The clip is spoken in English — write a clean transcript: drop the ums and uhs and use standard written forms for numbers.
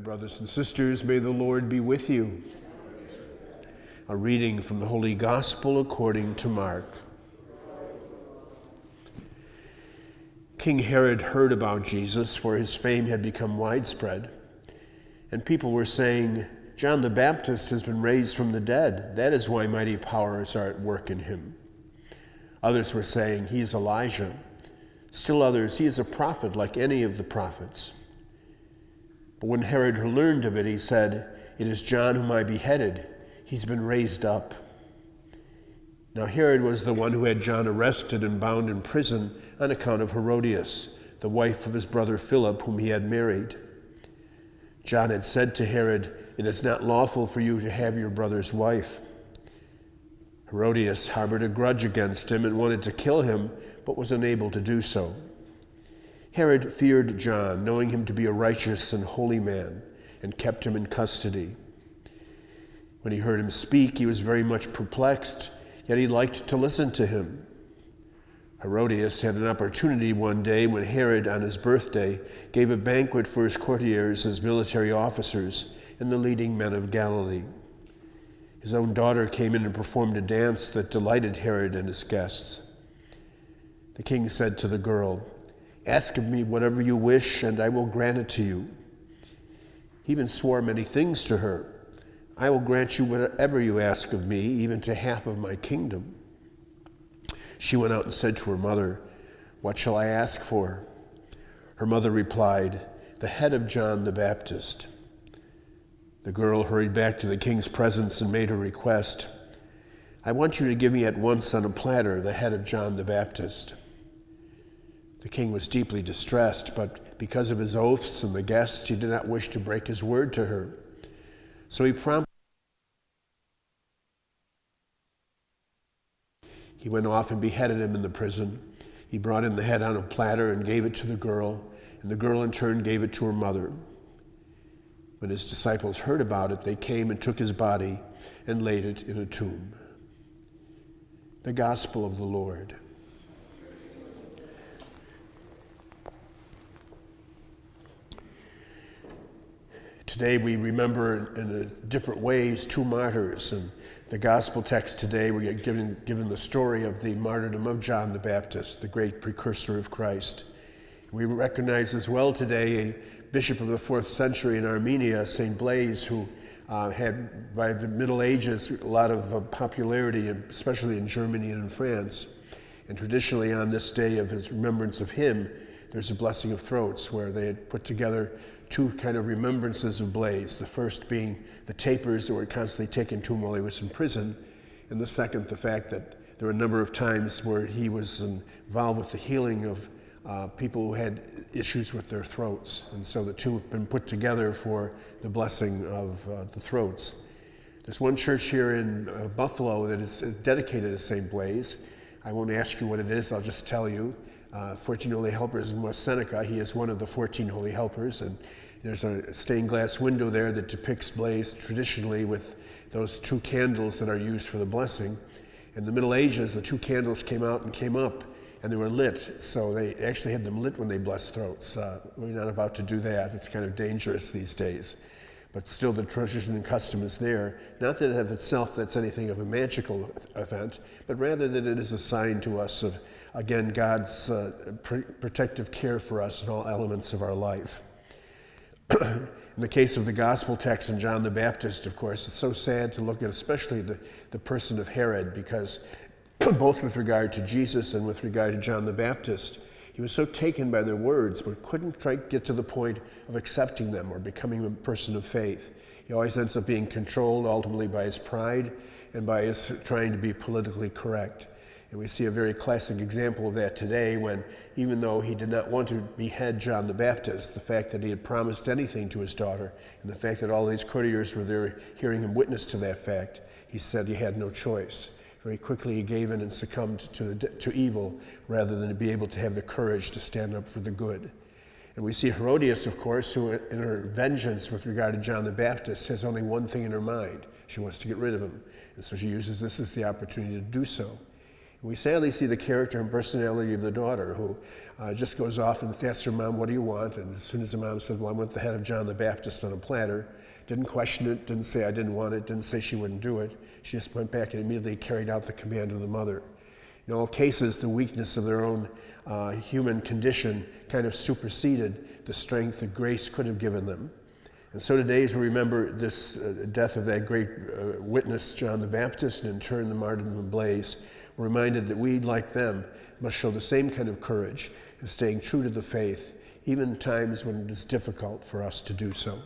brothers and sisters, may the Lord be with you. A reading from the Holy Gospel according to Mark. King Herod heard about Jesus, for his fame had become widespread, and people were saying, "John the Baptist has been raised from the dead. That is why mighty powers are at work in him." Others were saying, "He is Elijah." Still others, "He is a prophet like any of the prophets." But when Herod learned of it, he said, "It is John whom I beheaded. He's been raised up." Now Herod was the one who had John arrested and bound in prison on account of Herodias, the wife of his brother Philip, whom he had married. John had said to Herod, "It is not lawful for you to have your brother's wife." Herodias harbored a grudge against him and wanted to kill him, but was unable to do so. Herod feared John, knowing him to be a righteous and holy man, and kept him in custody. When he heard him speak, he was very much perplexed, yet he liked to listen to him. Herodias had an opportunity one day when Herod, on his birthday, gave a banquet for his courtiers, his military officers, and the leading men of Galilee. His own daughter came in and performed a dance that delighted Herod and his guests. The king said to the girl, "Ask of me whatever you wish, and I will grant it to you." He even swore many things to her. "I will grant you whatever you ask of me, even to half of my kingdom." She went out and said to her mother, "What shall I ask for?" Her mother replied, "The head of John the Baptist." The girl hurried back to the king's presence and made her request. "I want you to give me at once on a platter the head of John the Baptist." The king was deeply distressed, but because of his oaths and the guests, he did not wish to break his word to her. So he went off and beheaded him in the prison. He brought in the head on a platter and gave it to the girl, and the girl in turn gave it to her mother. When his disciples heard about it, they came and took his body and laid it in a tomb. The Gospel of the Lord. Today we remember in different ways two martyrs. And the gospel text today, we're given the story of the martyrdom of John the Baptist, the great precursor of Christ. We recognize as well today a bishop of the 4th century in Armenia, St Blaise, who had, by the Middle Ages, a lot of popularity, especially in Germany and in France. And traditionally on this day of his remembrance of him, there's a blessing of throats, where they had put together two kind of remembrances of Blaise. The first being the tapers that were constantly taken to him while he was in prison, and the second, the fact that there were a number of times where he was involved with the healing of people who had issues with their throats. And so the two have been put together for the blessing of the throats. There's one church here in Buffalo that is dedicated to St. Blaise. I won't ask you what it is, I'll just tell you. 14 Holy Helpers in West Seneca. He is one of the 14 Holy Helpers, and there's a stained glass window there that depicts Blaise traditionally with those two candles that are used for the blessing. In the Middle Ages, the two candles came out and came up, and they were lit, so they actually had them lit when they blessed throats. We're not about to do that. It's kind of dangerous these days. But still the tradition and custom is there. Not that of itself that's anything of a magical event, but rather that it is a sign to us of, again, God's protective care for us in all elements of our life. In the case of the gospel text in John the Baptist, of course, it's so sad to look at especially the person of Herod, because both with regard to Jesus and with regard to John the Baptist, he was so taken by their words, but couldn't quite get to the point of accepting them or becoming a person of faith. He always ends up being controlled ultimately by his pride and by his trying to be politically correct. And we see a very classic example of that today when, even though he did not want to behead John the Baptist, the fact that he had promised anything to his daughter, and the fact that all these courtiers were there hearing him witness to that fact, he said he had no choice. Very quickly he gave in and succumbed to evil rather than to be able to have the courage to stand up for the good. And we see Herodias, of course, who in her vengeance with regard to John the Baptist has only one thing in her mind. She wants to get rid of him. And so she uses this as the opportunity to do so. We sadly see the character and personality of the daughter who just goes off and asks her mom, what do you want? And as soon as the mom said, well, I want the head of John the Baptist on a platter, didn't question it, didn't say I didn't want it, didn't say she wouldn't do it. She just went back and immediately carried out the command of the mother. In all cases, the weakness of their own human condition kind of superseded the strength that grace could have given them. And so today, as we remember this death of that great witness, John the Baptist, and in turn the martyrdom of Blaise, we're reminded that we, like them, must show the same kind of courage in staying true to the faith, even in times when it is difficult for us to do so.